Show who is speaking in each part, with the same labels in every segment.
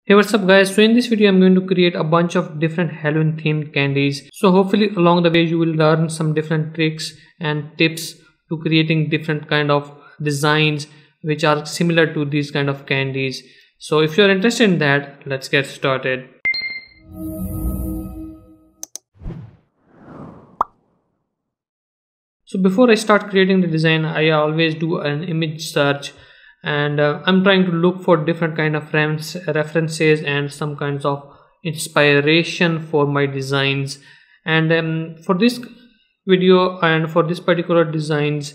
Speaker 1: Hey, what's up guys? So in this video I'm going to create a bunch of different Halloween themed candies. So hopefully along the way you will learn some different tricks and tips to creating different kind of designs which are similar to these kind of candies. So if you're interested in that, let's get started. So before I start creating the design, I always do an image search, and I'm trying to look for different kind of references and some kinds of inspiration for my designs. And for this video and for this particular designs,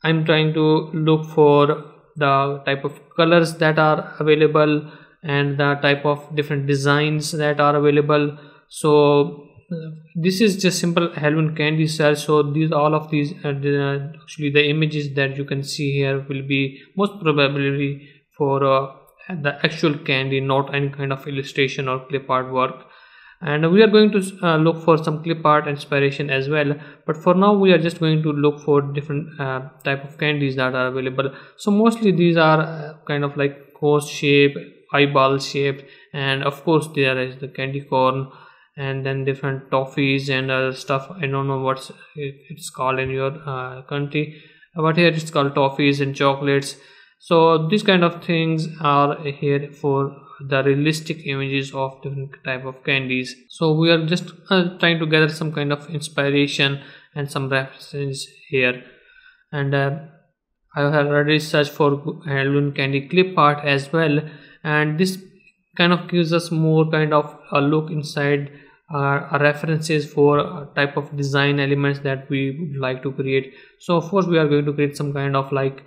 Speaker 1: I'm trying to look for the type of colors that are available and the type of different designs that are available. So this is just simple Halloween candy search. So these all of these actually the images that you can see here will be most probably for the actual candy, not any kind of illustration or clip art work. And we are going to look for some clip art inspiration as well, but for now we are just going to look for different type of candies that are available. So mostly these are kind of like horse shape, eyeball shape, and of course there is the candy corn, and then different toffees and other stuff. I don't know what's it's called in your country, but here it's called toffees and chocolates. So these kind of things are here for the realistic images of different type of candies. So we are just trying to gather some kind of inspiration and some references here. And I have already searched for Halloween candy clip art as well, and this kind of gives us more kind of a look inside references for type of design elements that we would like to create. So of course we are going to create some kind of like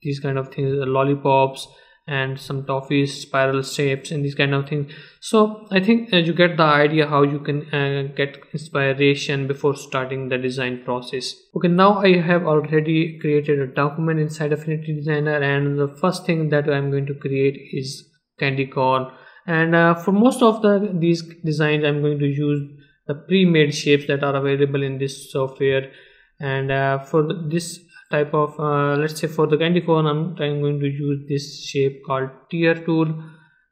Speaker 1: these kind of things, lollipops and some toffees, spiral shapes and these kind of things. So I think you get the idea how you can get inspiration before starting the design process. Okay, now I have already created a document inside Affinity Designer, and the first thing that I'm going to create is candy corn. And for most of these designs I'm going to use the pre-made shapes that are available in this software. And for this type of let's say for the candy corn, I'm going to use this shape called tear tool,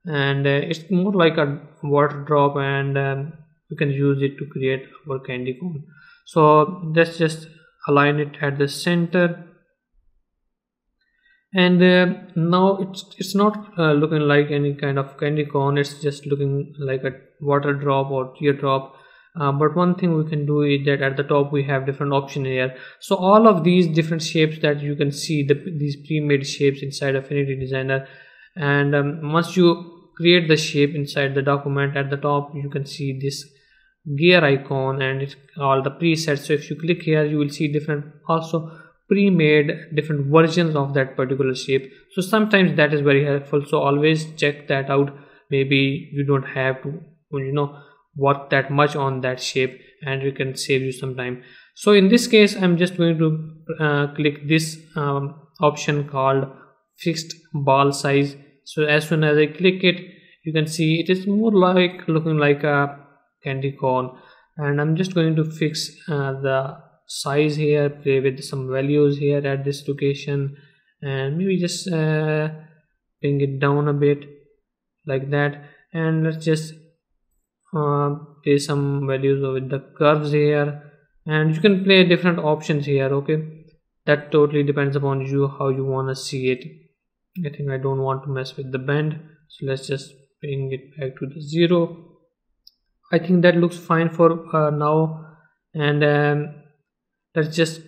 Speaker 1: and it's more like a water drop, and you can use it to create our candy corn. So let's just align it at the center, and now it's not looking like any kind of candy corn, it's just looking like a water drop or teardrop. But one thing we can do is that at the top we have different options here. So all of these different shapes that you can see, these pre-made shapes inside Affinity Designer, and once you create the shape inside the document, at the top you can see this gear icon and it's all the presets. So if you click here you will see different also pre-made different versions of that particular shape. So sometimes that is very helpful, so always check that out. Maybe you don't have to work that much on that shape, and we can save you some time. So in this case I'm just going to click this option called fixed ball size. So as soon as I click it, you can see it is more like looking like a candy corn, and I'm just going to fix the size here, play with some values here at this location, and maybe just bring it down a bit like that. And let's just play some values with the curves here, and you can play different options here. Okay, that totally depends upon you how you want to see it. I think I don't want to mess with the bend, so let's just bring it back to the 0. I think that looks fine for now. And let's just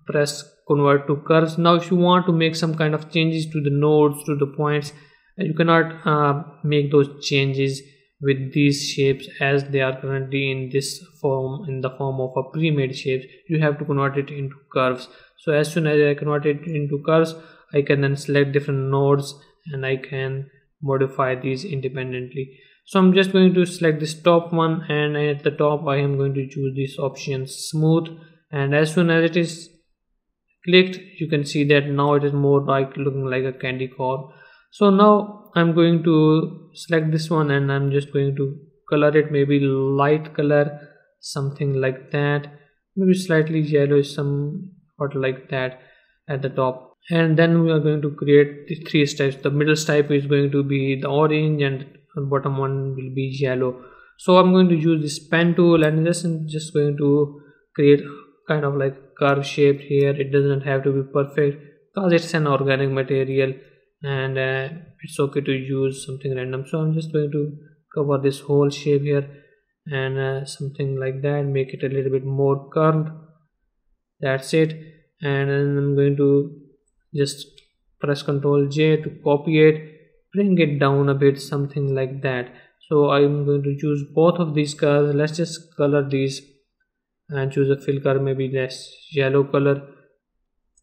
Speaker 1: press convert to curves. Now if you want to make some kind of changes to the nodes, to the points, you cannot make those changes with these shapes as they are currently in this form, in the form of a pre-made shapes. You have to convert it into curves. So as soon as I convert it into curves, I can then select different nodes and I can modify these independently. So I'm just going to select this top one, and at the top I am going to choose this option smooth, and as soon as it is clicked you can see that now it is more like looking like a candy corn. So now I'm going to select this one, and I'm just going to color it, maybe light color, something like that, maybe slightly yellow, somewhat like that at the top. And then we are going to create the three stripes. The middle stripe is going to be the orange and the bottom one will be yellow. So I'm going to use this pen tool and just going to create kind of like curve shape here. It doesn't have to be perfect because it's an organic material, and it's okay to use something random. So I'm just going to cover this whole shape here and something like that, make it a little bit more curved. That's it. And then I'm going to just press Ctrl J to copy it, bring it down a bit, something like that. So I'm going to choose both of these colors. Let's just color these and choose a fill color, maybe less yellow color,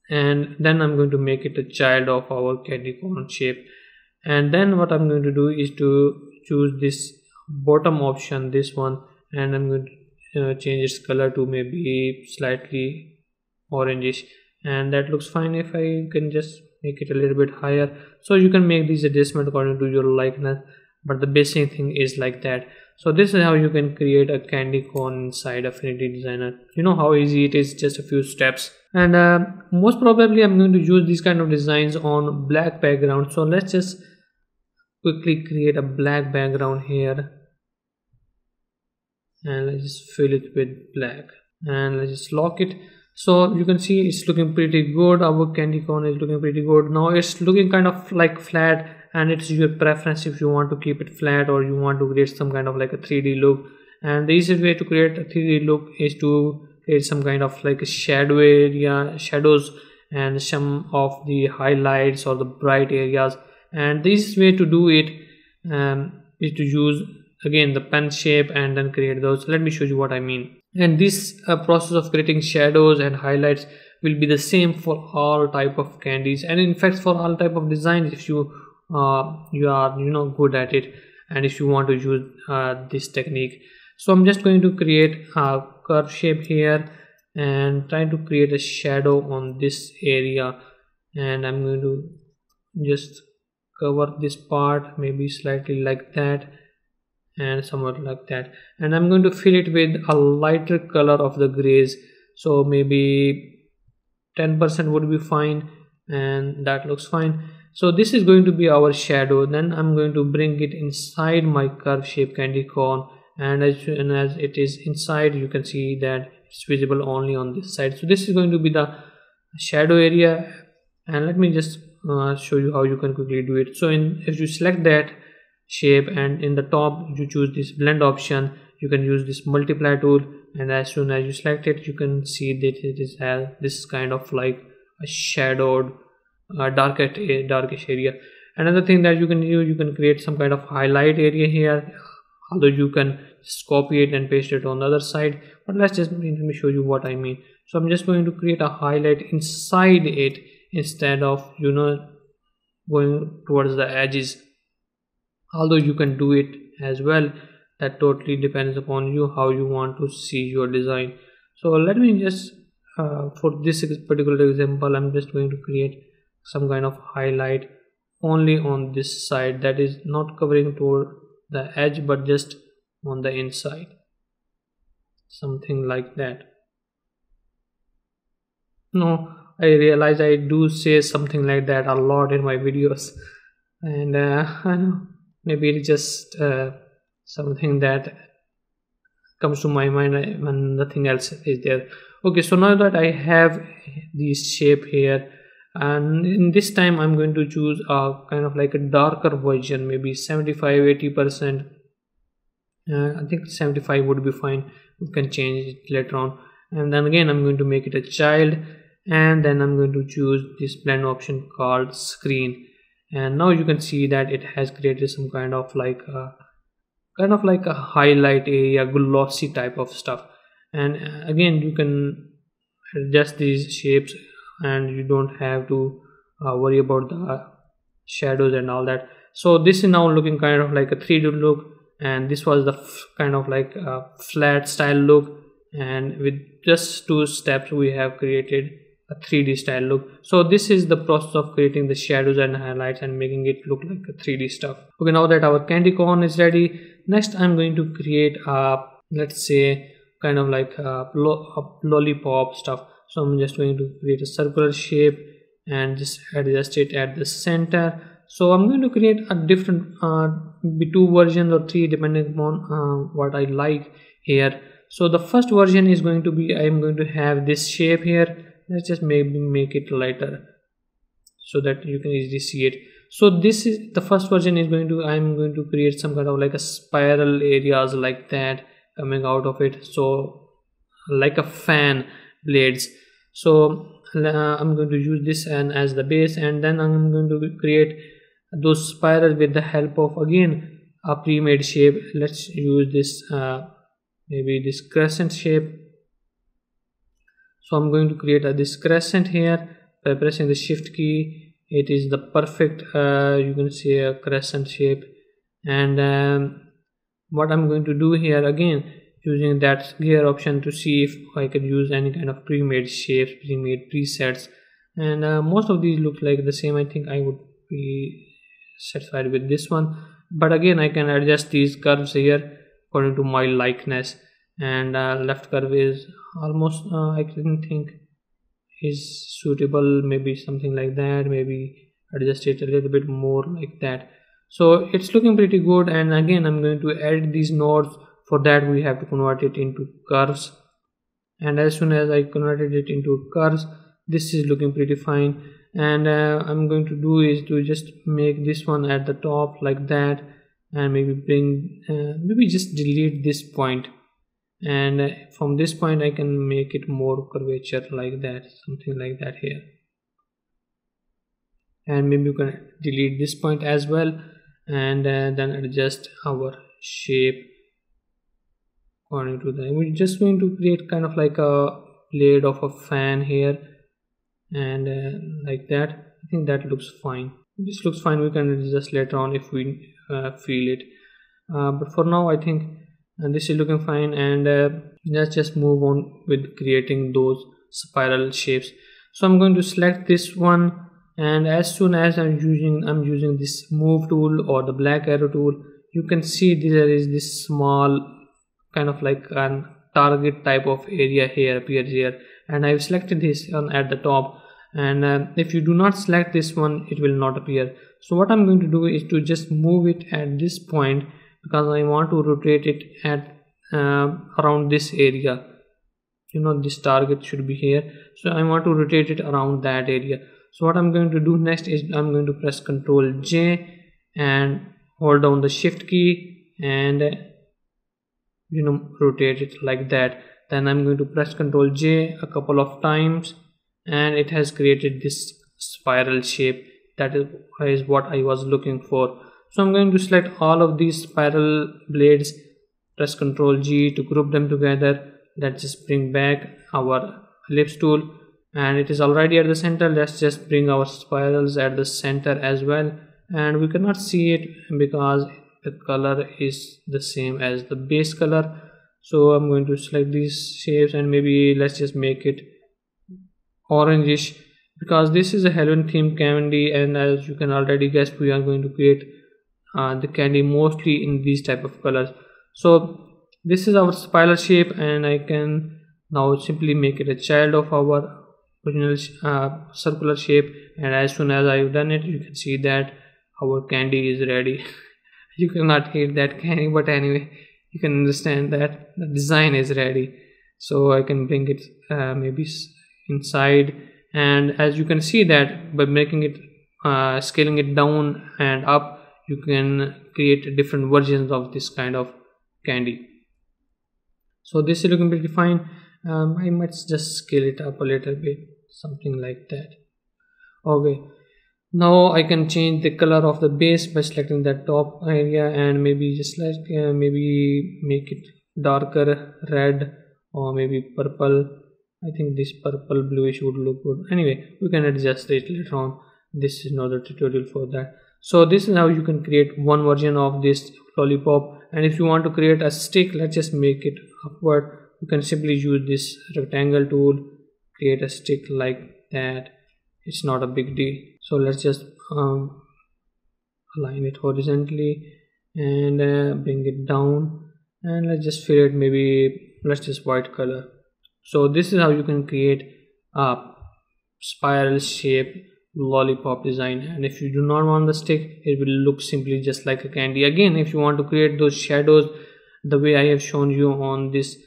Speaker 1: and then I'm going to make it a child of our candy corn shape. And then what I'm going to do is to choose this bottom option, this one, and I'm going to change its color to maybe slightly orangish, and that looks fine. If I can just make it a little bit higher, so you can make these adjustments according to your likeness, but the basic thing is like that. So this is how you can create a candy corn inside Affinity Designer. You know how easy it is, just a few steps. And most probably I'm going to use these kind of designs on black background. So let's just quickly create a black background here, and let's just fill it with black, and let's just lock it. So you can see it's looking pretty good. Our candy corn is looking pretty good. Now it's looking kind of like flat, and it's your preference if you want to keep it flat or you want to create some kind of like a 3D look. And the easiest way to create a 3D look is to create some kind of like a shadow area, shadows, and some of the highlights or the bright areas. And the easiest way to do it is to use again the pen shape and then create those. Let me show you what I mean. And this process of creating shadows and highlights will be the same for all type of candies, and in fact for all type of designs if you are good at it, and if you want to use this technique. So I'm just going to create a curve shape here and try to create a shadow on this area, and I'm going to just cover this part maybe slightly like that and somewhat like that, and I'm going to fill it with a lighter color of the grays. So maybe 10% would be fine, and that looks fine. So this is going to be our shadow. Then I'm going to bring it inside my curve shape candy corn, and as soon as it is inside, you can see that it's visible only on this side. So this is going to be the shadow area, and let me just show you how you can quickly do it. So if you select that shape and in the top you choose this blend option, you can use this multiply tool, and as soon as you select it, you can see that it is has this kind of like a shadowed darkish area. Another thing that you can do, you can create some kind of highlight area here, although you can just copy it and paste it on the other side, but let me show you what I mean. So I'm just going to create a highlight inside it instead of going towards the edges, although you can do it as well. That totally depends upon you how you want to see your design. So let me just for this particular example, I'm just going to create some kind of highlight only on this side, that is not covering toward the edge but just on the inside, something like that. No, I realize I do say something like that a lot in my videos, and I know maybe it's just something that comes to my mind when nothing else is there. Okay, so now that I have this shape here, and in this time I'm going to choose a kind of like a darker version, maybe 75-80%. I think 75 would be fine. You can change it later on. And then again I'm going to make it a child, and then I'm going to choose this blend option called screen, and now you can see that it has created some kind of like a highlight area, glossy type of stuff. And again you can adjust these shapes, and you don't have to worry about the shadows and all that. So this is now looking kind of like a 3D look, and this was the kind of like a flat style look, and with just 2 steps we have created a 3D style look. So this is the process of creating the shadows and highlights and making it look like a 3D stuff. Okay, now that our candy corn is ready, next I'm going to create a, let's say, kind of like a lollipop stuff. So I'm just going to create a circular shape and just adjust it at the center. So I'm going to create a different be two versions or three depending upon what I like here. So the first version is going to be, I'm going to have this shape here. Let's just maybe make it lighter so that you can easily see it. So this is the first version is going to, I'm going to create some kind of like a spiral areas like that coming out of it, so like a fan blades. So I'm going to use this and as the base, and then I'm going to create those spirals with the help of again a pre-made shape. Let's use this maybe this crescent shape. So I'm going to create this crescent here by pressing the shift key. It is the perfect you can see a crescent shape. And what I'm going to do here, again using that gear option to see if I could use any kind of pre-made shapes, pre-made presets, and most of these look like the same. I think I would be satisfied with this one, but again I can adjust these curves here according to my likeness. And left curve is almost I didn't think is suitable, maybe something like that, maybe adjust it a little bit more like that. So it's looking pretty good, and again I'm going to edit these nodes. For that we have to convert it into curves, and as soon as I converted it into curves, this is looking pretty fine. And I'm going to do is to just make this one at the top like that, and maybe bring maybe just delete this point, and from this point I can make it more curvature like that, something like that here. And maybe you can delete this point as well, and then adjust our shape according to that. We're just going to create kind of like a blade of a fan here, and like that. I think that looks fine. This looks fine. We can adjust later on if we feel it, but for now I think this is looking fine. And let's just move on with creating those spiral shapes. So I'm going to select this one, and as soon as I'm using this move tool or the black arrow tool, you can see there is this small kind of like an target type of area here appears here, and I've selected this one at the top. And if you do not select this one, it will not appear. So what I'm going to do is to just move it at this point, because I want to rotate it at around this area. You know, this target should be here, so I want to rotate it around that area. So what I'm going to do next is I'm going to press Ctrl J and hold down the shift key, and rotate it like that. Then I'm going to press Ctrl J a couple of times, and it has created this spiral shape. That is what I was looking for. So I'm going to select all of these spiral blades, press Ctrl G to group them together. Let's just bring back our ellipse tool, and it is already at the center. Let's just bring our spirals at the center as well, and we cannot see it because the color is the same as the base color. So I'm going to select these shapes, and maybe let's just make it orangish, because this is a Halloween themed candy, and as you can already guess, we are going to create the candy mostly in these type of colors. So this is our spiral shape, and I can now simply make it a child of our original circular shape. And as soon as I've done it, you can see that our candy is ready. You cannot eat that candy, but anyway, you can understand that the design is ready. So I can bring it maybe inside, and as you can see that by making it scaling it down and up, you can create different versions of this kind of candy. So this is looking pretty fine. I might just scale it up a little bit, something like that. Okay, now I can change the color of the base by selecting that top area, and maybe just like maybe make it darker red or maybe purple. I think this purple bluish would look good. Anyway, we can adjust it later on. This is another tutorial for that. So this is how you can create one version of this lollipop. And if you want to create a stick, let's just make it upward. You can simply use this rectangle tool, create a stick like that. It's not a big deal. So let's just align it horizontally and bring it down, and let's just fill it, maybe let's just white color. So this is how you can create a spiral shape lollipop design. And if you do not want the stick, it will look simply just like a candy. Again, if you want to create those shadows the way I have shown you on this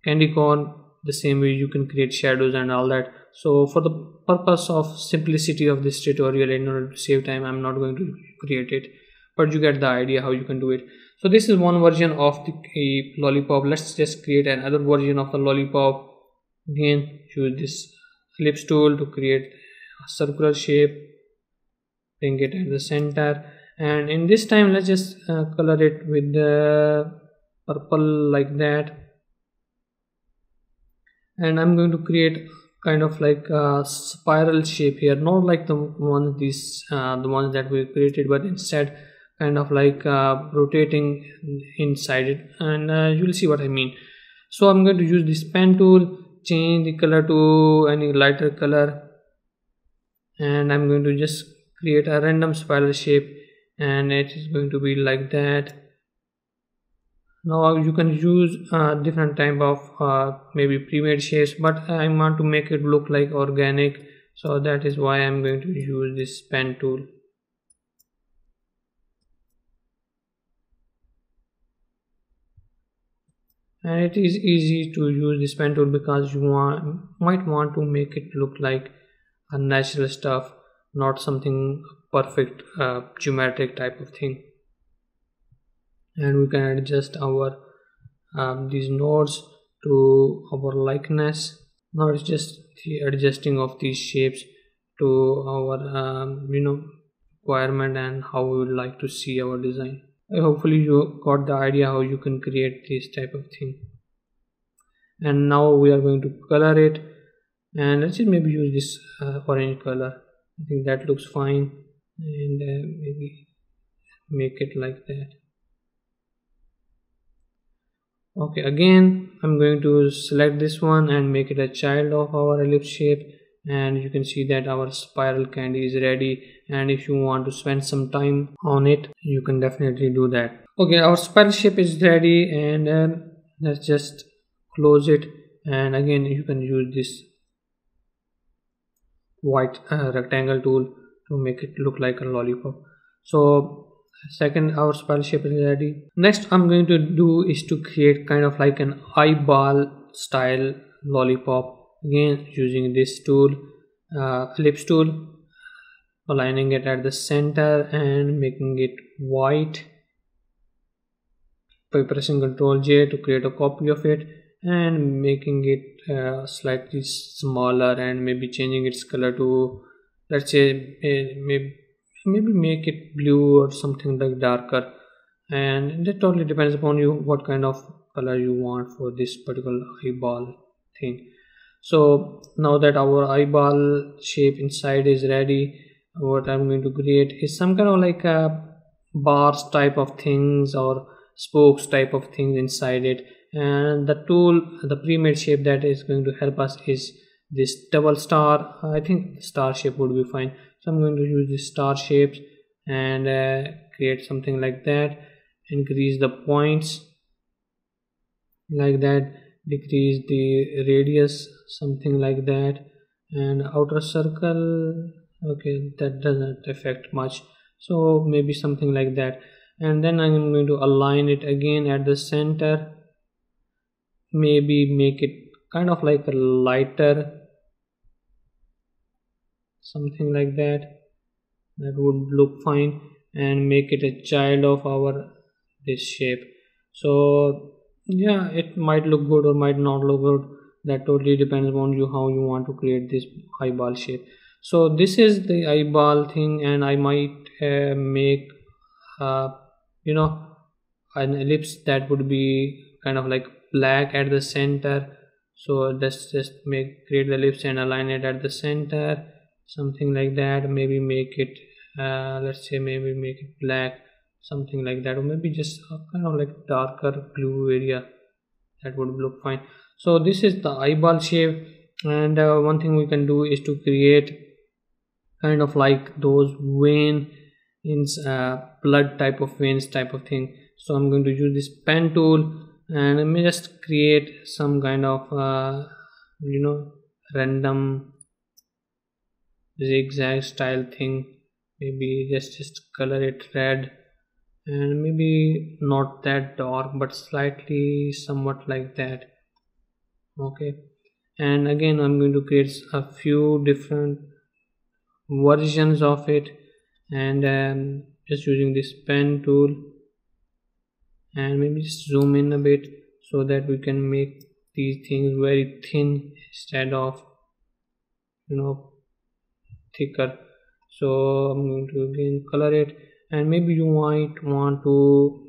Speaker 1: candy corn, the same way you can create shadows and all that. So for the purpose of simplicity of this tutorial, in order to save time, I'm not going to create it, but you get the idea how you can do it. So this is one version of the lollipop. Let's just create another version of the lollipop. Again, use this ellipse tool to create a circular shape, bring it at the center, and in this time let's just color it with the purple like that. And I'm going to create kind of like a spiral shape here, not like the ones that we created, but instead kind of like rotating inside it, and you'll see what I mean. So I'm going to use this pen tool, change the color to any lighter color, and I'm going to just create a random spiral shape, and it is going to be like that. Now you can use different type of maybe pre-made shapes, but I want to make it look like organic, so that is why I'm going to use this pen tool. And it is easy to use this pen tool because you might want to make it look like a natural stuff, not something perfect geometric type of thing. And we can adjust our these nodes to our likeness. Now it's just the adjusting of these shapes to our requirement and how we would like to see our design. Hopefully you got the idea how you can create this type of thing. And now we are going to color it, and let's just maybe use this orange color. I think that looks fine, and maybe make it like that. Okay, again I'm going to select this one and make it a child of our ellipse shape, and you can see that our spiral candy is ready. And if you want to spend some time on it, you can definitely do that. Okay, our spiral shape is ready, and let's just close it. And again you can use this white rectangle tool to make it look like a lollipop. So second, our spiral shape is ready. Next I'm going to do is to create kind of like an eyeball style lollipop, again using this tool, ellipse tool, aligning it at the center and making it white by pressing Ctrl J to create a copy of it, and making it slightly smaller, and maybe changing its color to, let's say, maybe make it blue or something like darker. And that totally depends upon you what kind of color you want for this particular eyeball thing. So now that our eyeball shape inside is ready, what I'm going to create is some kind of like a bars type of things or spokes type of things inside it. And the tool, the pre-made shape that is going to help us is this double star. I think star shape would be fine. So I'm going to use this star shapes and create something like that. Increase the points like that, decrease the radius something like that, and outer circle, okay, that doesn't affect much, so maybe something like that. And then I'm going to align it again at the center, maybe make it kind of like a lighter, something like that, that would look fine, and make it a child of our this shape. So yeah, it might look good or might not look good, that totally depends on you how you want to create this eyeball shape. So this is the eyeball thing, and I might make uh, an ellipse that would be kind of like black at the center. So let's just create the ellipse and align it at the center, something like that. Maybe make it let's say maybe make it black, something like that, or maybe just kind of like darker blue area, that would look fine. So this is the eyeball shape, and one thing we can do is to create kind of like those veins, blood type of veins type of thing. So I'm going to use this pen tool, and let me just create some kind of random zigzag style thing. Maybe just color it red, and maybe not that dark but slightly somewhat like that. Okay, and again I'm going to create a few different versions of it, and just using this pen tool, and maybe just zoom in a bit so that we can make these things very thin instead of, you know, thicker. So I'm going to again color it, and maybe you might want to,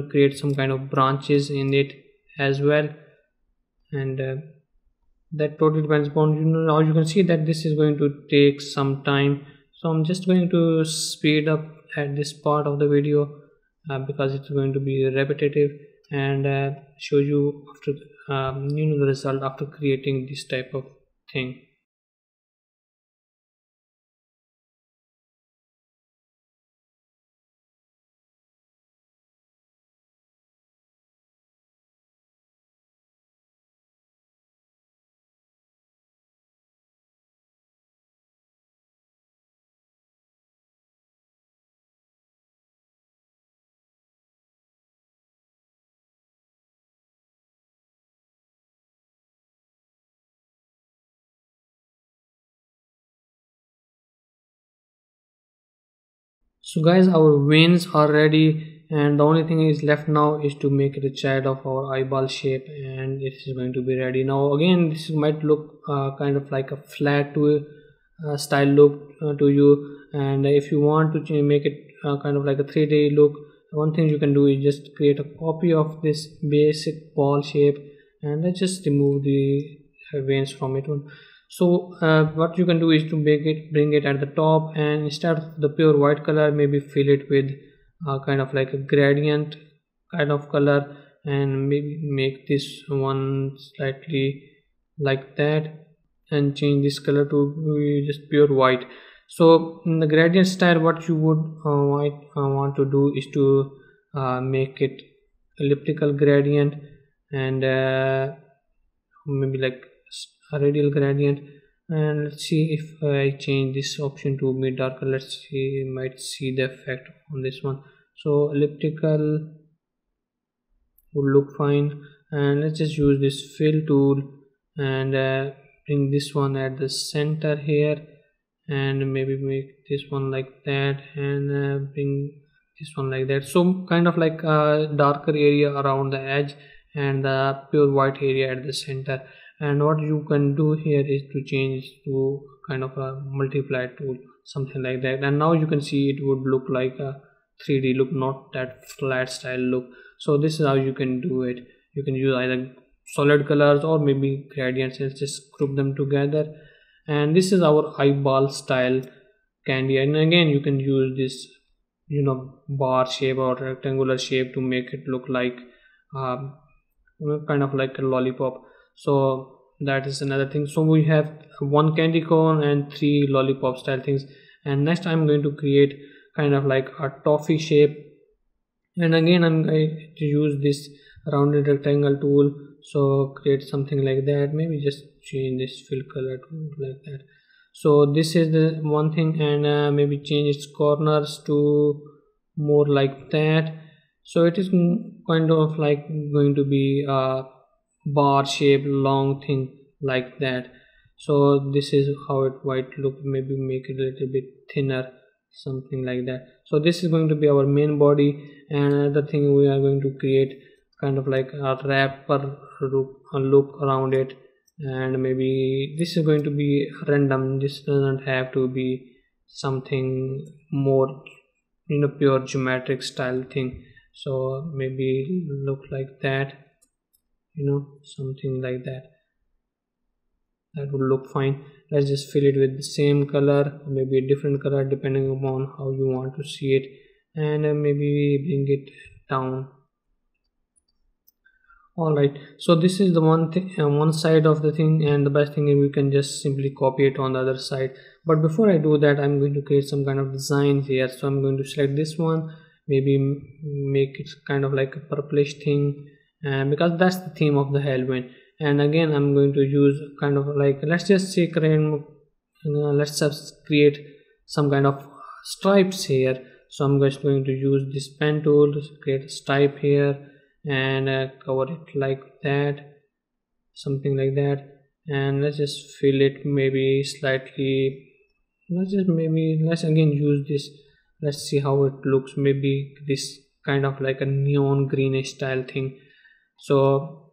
Speaker 1: create some kind of branches in it as well, and that totally depends upon, now you can see that this is going to take some time. So I'm just going to speed up at this part of the video, because it's going to be repetitive, and show you after, the result after creating this type of thing. So guys, our veins are ready, and the only thing is left now is to make it a child of our eyeball shape, and it is going to be ready. Now again, this might look kind of like a flat to style look to you, and if you want to make it kind of like a 3D look, one thing you can do is just create a copy of this basic ball shape, and let's just remove the veins from it. So what you can do is to bring it at the top, and instead of the pure white color, maybe fill it with kind of like a gradient kind of color, and maybe make this one slightly like that, and change this color to be just pure white. So in the gradient style, what you would want to do is to make it elliptical gradient, and maybe like a radial gradient. And let's see if I change this option to mid darker, let's see, might see the effect on this one. So elliptical would look fine, and let's just use this fill tool, and bring this one at the center here, and maybe make this one like that, and bring this one like that. So kind of like a darker area around the edge, and the pure white area at the center. And what you can do here is to change to kind of a multiply tool, something like that, and now you can see it would look like a 3D look, not that flat style look. So this is how you can do it. You can use either solid colors or maybe gradients, and just group them together, and this is our eyeball style candy. And again, you can use this, bar shape or rectangular shape to make it look like kind of like a lollipop. So that is another thing. So we have one candy cone and 3 lollipop style things, and next I'm going to create kind of like a toffee shape, and again I'm going to use this rounded rectangle tool. So create something like that, maybe just change this fill color to like that. So this is the one thing, and maybe change its corners to more like that. So it is kind of like going to be a bar shaped long thing like that. So this is how it might look, maybe make it a little bit thinner, something like that. So this is going to be our main body, and another thing, we are going to create kind of like a wrapper look around it, and maybe this is going to be random. This doesn't have to be something more, pure geometric style thing. So maybe look like that, something like that. That would look fine. Let's just fill it with the same color, maybe a different color depending upon how you want to see it, and maybe bring it down. All right, so this is the one thing, one side of the thing, and the best thing is we can just simply copy it on the other side. But before I do that, I'm going to create some kind of design here. So I'm going to select this one, maybe make it kind of like a purplish thing, and because that's the theme of the Halloween. And again, I'm going to use kind of like, let's just say let's just create some kind of stripes here. So I'm just going to use this pen tool to create a stripe here and cover it like that, something like that. And let's just fill it maybe slightly. Let's again use this. Let's see how it looks. Maybe this kind of like a neon greenish style thing. So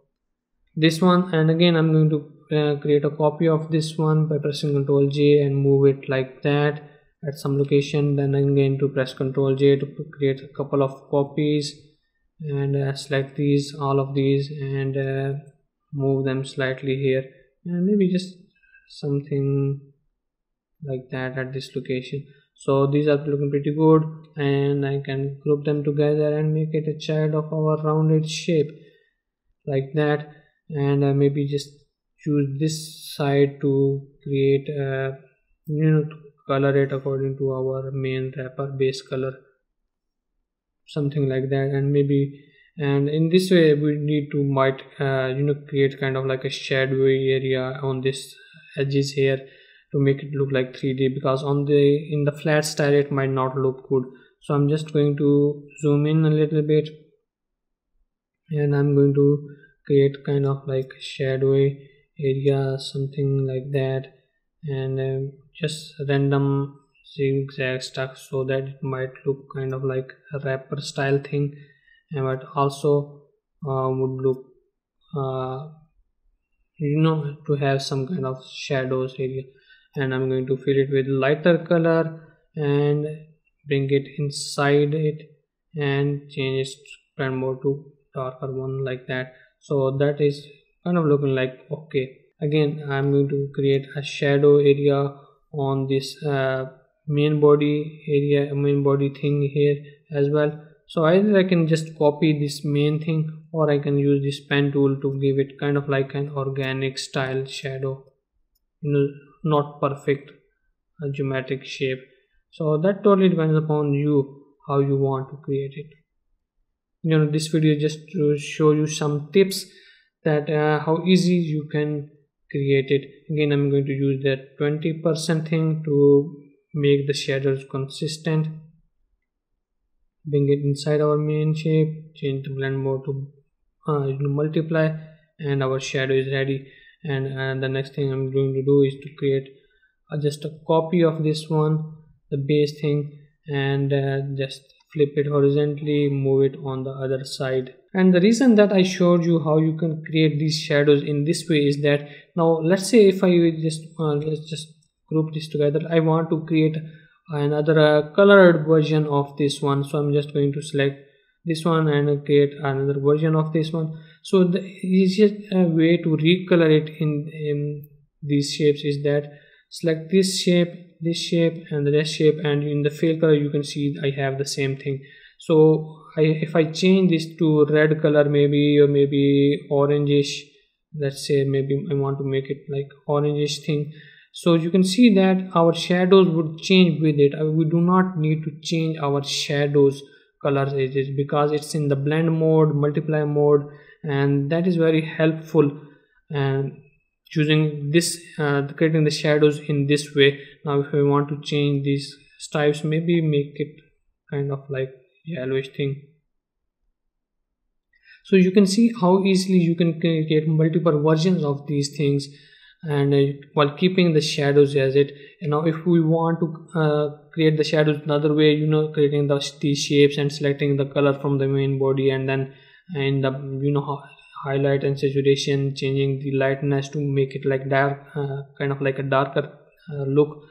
Speaker 1: this one, and again I'm going to create a copy of this one by pressing Ctrl J and move it like that at some location. Then I'm going to press Ctrl J to create a couple of copies and select these, all of these, and move them slightly here, and maybe just something like that at this location. So these are looking pretty good, and I can group them together and make it a child of our rounded shape like that. And maybe just choose this side to create to color it according to our main wrapper base color, something like that. And maybe, and in this way we need to might create kind of like a shadowy area on this edges here to make it look like 3D, because in the flat style it might not look good. So I'm just going to zoom in a little bit, and I'm going to create kind of like shadowy area, something like that, and just random zigzag stuff so that it might look kind of like a wrapper style thing, and but also would look to have some kind of shadows area. And I'm going to fill it with lighter color and bring it inside it and change its blend mode to darker one like that. So that is kind of looking like okay. Again I'm going to create a shadow area on this main body thing here as well. So either I can just copy this main thing, or I can use this pen tool to give it kind of like an organic style shadow, not perfect geometric shape. So that totally depends upon you how you want to create it. This video just to show you some tips that how easy you can create it. Again I'm going to use that 20% thing to make the shadows consistent, bring it inside our main shape, change the blend mode to multiply, and our shadow is ready. And the next thing I'm going to do is to create just a copy of this one, the base thing, and just flip it horizontally, move it on the other side. And the reason that I showed you how you can create these shadows in this way is that now let's say if I just let's just group this together, I want to create another colored version of this one. So I'm just going to select this one and create another version of this one. So the easiest way to recolor it in these shapes is that select this shape, and this shape, and in the fill color you can see I have the same thing. So if I change this to red color maybe, or maybe orangish, let's say maybe I want to make it like orangish thing, so you can see that our shadows would change with it. We do not need to change our shadows colors edges because it's in the blend mode, multiply mode, and that is very helpful. And choosing this creating the shadows in this way. Now if we want to change these stripes, maybe make it kind of like yellowish thing. So you can see how easily you can create multiple versions of these things, and while keeping the shadows as it. And now if we want to create the shadows another way, creating these shapes and selecting the color from the main body, and then in the highlight and saturation, changing the lightness to make it like dark, kind of like a darker look,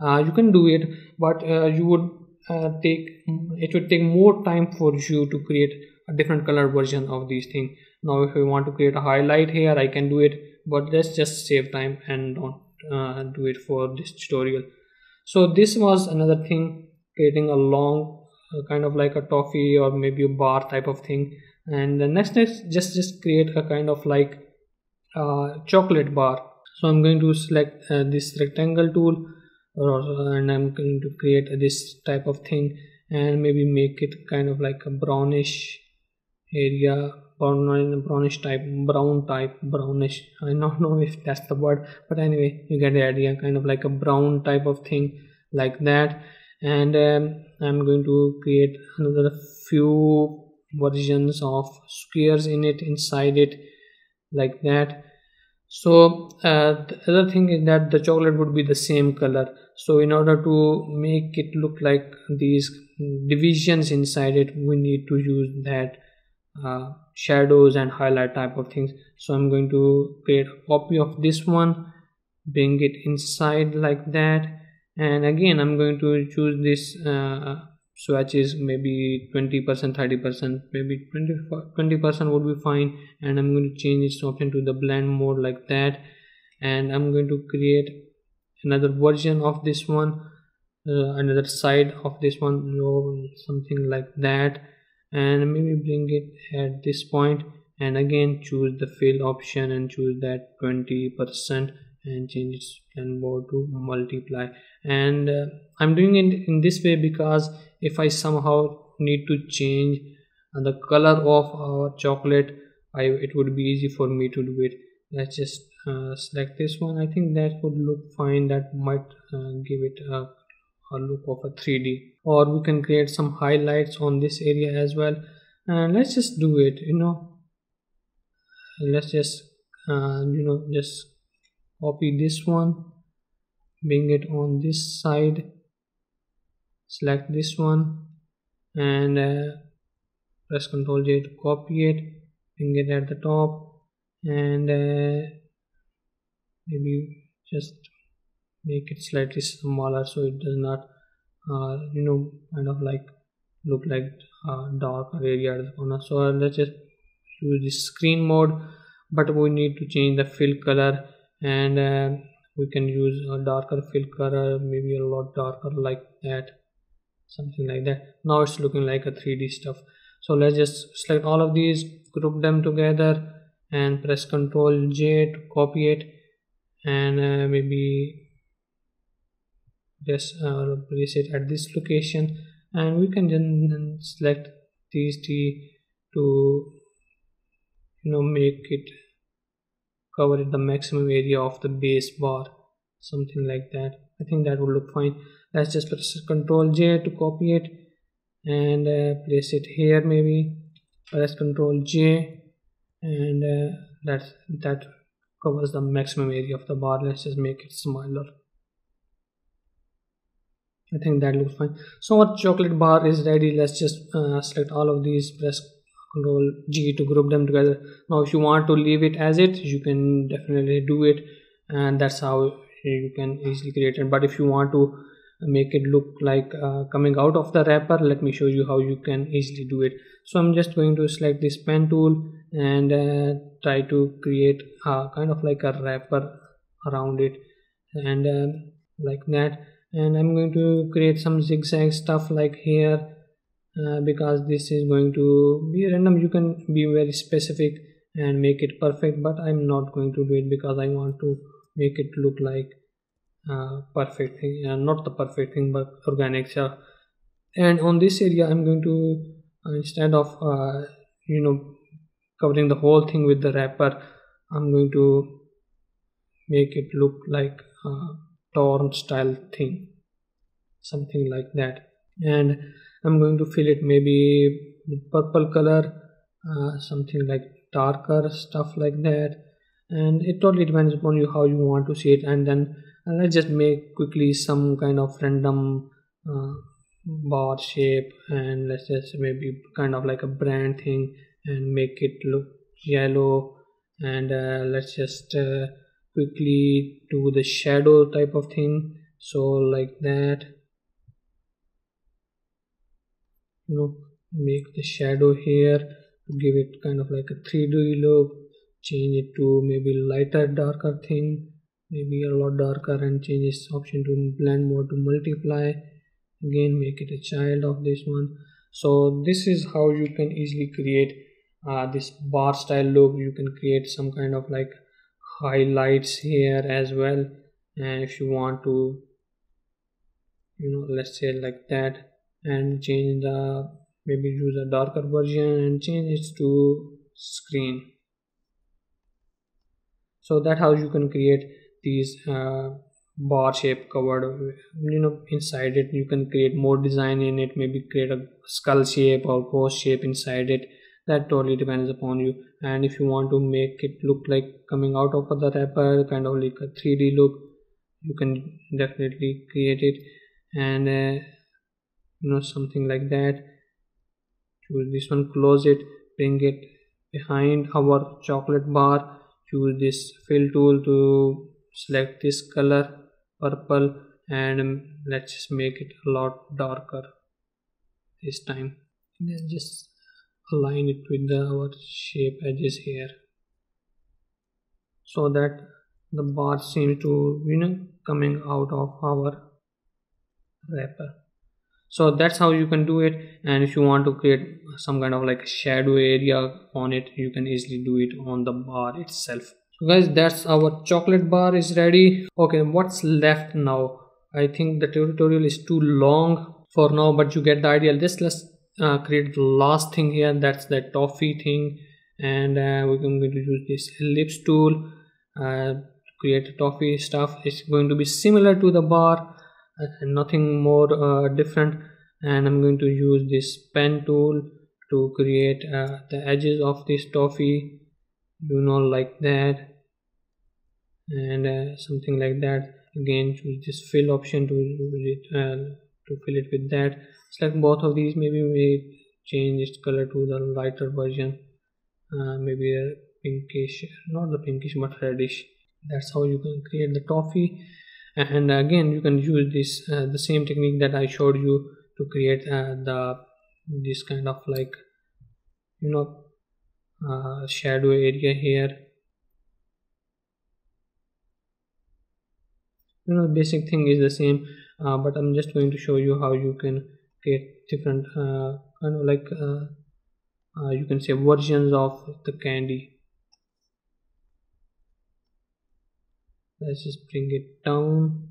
Speaker 1: you can do it, but you would it would take more time for you to create a different color version of these things. Now if we want to create a highlight here, I can do it, but let's just save time and don't do it for this tutorial. So this was another thing, creating a long kind of like a toffee or maybe a bar type of thing. And the next is just create a kind of like chocolate bar. So I'm going to select this rectangle tool, and I'm going to create this type of thing, and maybe make it kind of like a brownish area brownish type, brownish. I don't know if that's the word, but anyway, you get the idea. Kind of like a brown type of thing, like that. And I'm going to create another few versions of squares in it, inside it, like that. So the other thing is that the chocolate would be the same color. So in order to make it look like these divisions inside it, we need to use that shadows and highlight type of things. So I'm going to create a copy of this one, bring it inside like that, and again I'm going to choose this swatches, maybe 20%, 30%, maybe 20% would be fine, and I'm going to change this option to the blend mode, like that. And I'm going to create another version of this one, another side of this one, something like that, and maybe bring it at this point, and again choose the fill option and choose that 20% and change its blend mode to multiply. And I'm doing it in this way because if I somehow need to change the color of our chocolate, it would be easy for me to do it. Let's just select this one. I think that would look fine. That might give it a look of a 3D. Or we can create some highlights on this area as well, and let's just do it, let's just just copy this one, bring it on this side, select this one, and press Ctrl J to copy it, bring it at the top, and maybe just make it slightly smaller so it does not kind of like look like darker area at the corner. So let's just use this screen mode, but we need to change the fill color, and we can use a darker fill color, maybe a lot darker, like that, something like that. Now it's looking like a 3D stuff. So let's just select all of these, group them together, and press Ctrl J to copy it, and maybe just place it at this location, and we can then select these T to make it cover the maximum area of the base bar, something like that. I think that will look fine. Let's just press Ctrl J to copy it and place it here, maybe press Ctrl J, and that covers the maximum area of the bar. Let's just make it smaller. I think that looks fine. So our chocolate bar is ready. Let's just select all of these, press Ctrl G to group them together. Now if you want to leave it as it, you can definitely do it, and that's how you can easily create it. But if you want to make it look like coming out of the wrapper, let me show you how you can easily do it. So I'm just going to select this pen tool and try to create kind of like a wrapper around it, and like that. And I'm going to create some zigzag stuff like here, because this is going to be random. You can be very specific and make it perfect, but I'm not going to do it because I want to make it look like perfect thing, not the perfect thing but organic. So, and on this area I'm going to instead of covering the whole thing with the wrapper, I'm going to make it look like torn style thing, something like that. And I'm going to fill it maybe with purple color, something like darker stuff like that, and it totally depends upon you how you want to see it. And then let's just make quickly some kind of random bar shape, and let's just maybe kind of like a brand thing and make it look yellow. And let's just quickly do the shadow type of thing, so like that, make the shadow here to give it kind of like a 3D look, change it to maybe lighter darker thing, maybe a lot darker, and change this option to blend mode to multiply, again make it a child of this one. So this is how you can easily create this bar style look. You can create some kind of like highlights here as well, and if you want to let's say like that, and change the maybe use a darker version and change it to screen. So that how you can create these bar shape covered, inside it you can create more design in it, maybe create a skull shape or ghost shape inside it. That totally depends upon you. And if you want to make it look like coming out of the wrapper, kind of like a 3D look, you can definitely create it. And something like that. Choose this one, close it, bring it behind our chocolate bar. Choose this fill tool to select this color, purple, and let's just make it a lot darker this time. Then just align it with our shape edges here, so that the bar seems to coming out of our wrapper. So that's how you can do it. And if you want to create some kind of like shadow area on it, you can easily do it on the bar itself. So guys, that's our chocolate bar is ready. Okay, what's left now? I think the tutorial is too long for now, but you get the idea. Let's create the last thing here. That's the toffee thing. And we're going to use this ellipse tool to create a toffee stuff. It's going to be similar to the bar, nothing more different. And I'm going to use this pen tool to create the edges of this toffee, like that, and something like that. Again, choose this fill option to fill it with that. Select both of these. Maybe we change its color to the lighter version, maybe a pinkish, not the pinkish but reddish. That's how you can create the toffee. And again, you can use this the same technique that I showed you to create this kind of like shadow area here. The basic thing is the same, but I'm just going to show you how you can create different kind of like you can say versions of the candy. Let's just bring it down,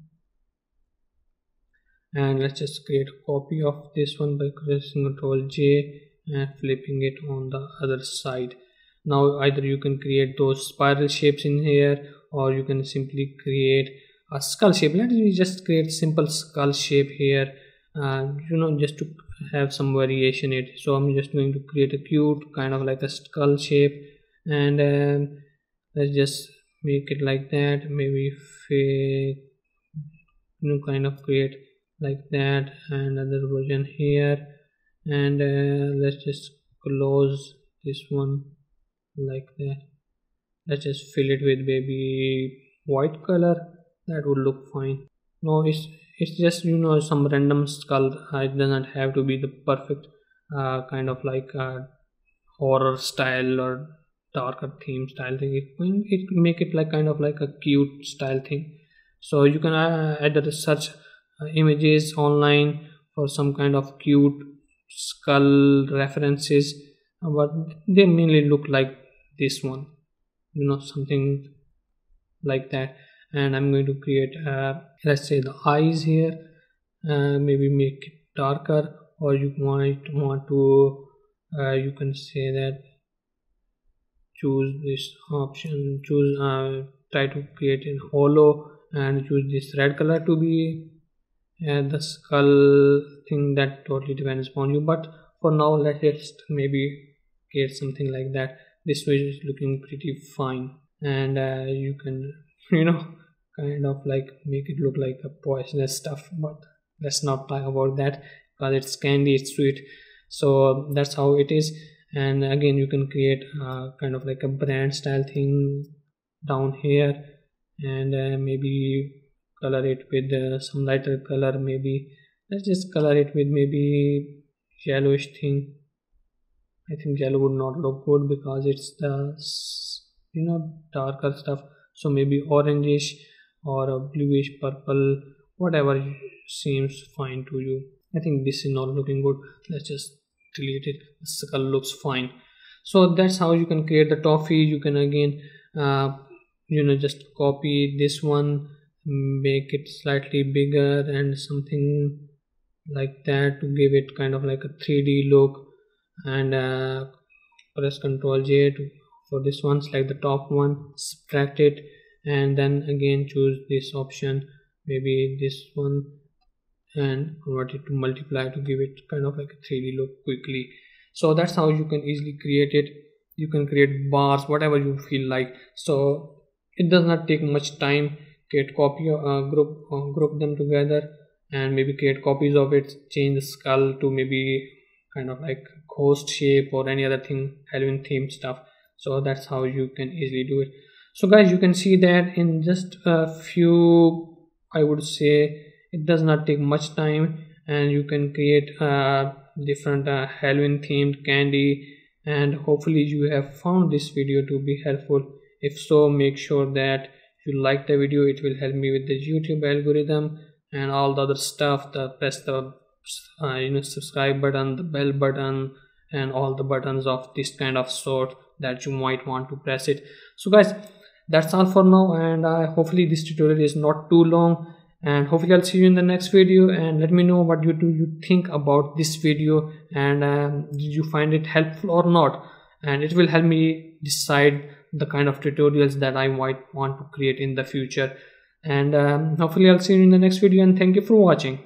Speaker 1: and let's just create a copy of this one by pressing Ctrl J and flipping it on the other side. Now either you can create those spiral shapes in here, or you can simply create a skull shape. Let me just create simple skull shape here, just to have some variation in it. So I'm just going to create a cute kind of like a skull shape, and let's just make it like that. Maybe kind of create like that, and another version here. And let's just close this one like that. Let's just fill it with maybe white color. That would look fine. No, it's just some random skull. It doesn't have to be the perfect kind of like horror style or darker theme style thing. It make it like kind of like a cute style thing. So you can either search images online for some kind of cute skull references, but they mainly look like this one, something like that. And I'm going to create let's say the eyes here, maybe make it darker, or you might want to you can say that choose this option, choose try to create in hollow, and choose this red color to be the skull thing. That totally depends upon you, but for now let's just maybe create something like that. This way is looking pretty fine. And you can kind of like make it look like a poisonous stuff, but let's not talk about that because it's candy, it's sweet. So that's how it is. And again, you can create kind of like a brand style thing down here, and maybe color it with some lighter color. Maybe let's just color it with maybe yellowish thing. I think yellow would not look good because it's the darker stuff. So maybe orangish or a bluish purple, whatever seems fine to you. I think this is not looking good. Let's just delete it. The skull looks fine. So that's how you can create the toffee. You can again just copy this one, make it slightly bigger and something like that to give it kind of like a 3D look, and press Ctrl J to, for this one, select the top one, subtract it, and then again choose this option, maybe this one, and convert it to multiply to give it kind of like a 3D look quickly. So that's how you can easily create it. You can create bars, whatever you feel like. So it does not take much time. Create copy, group them together, and maybe create copies of it. Change the skull to maybe kind of like ghost shape or any other thing, Halloween themed stuff. So that's how you can easily do it. So guys, you can see that in just a few, I would say it does not take much time, and you can create different Halloween themed candy. And hopefully you have found this video to be helpful. If so, make sure that you like the video. It will help me with the YouTube algorithm and all the other stuff. Press the subscribe button, the bell button, and all the buttons of this kind of sort that you might want to press it. So guys, that's all for now, and hopefully this tutorial is not too long, and hopefully I'll see you in the next video. And let me know what you think about this video, and did you find it helpful or not, and it will help me decide the kind of tutorials that I might want to create in the future. And hopefully I'll see you in the next video, and thank you for watching.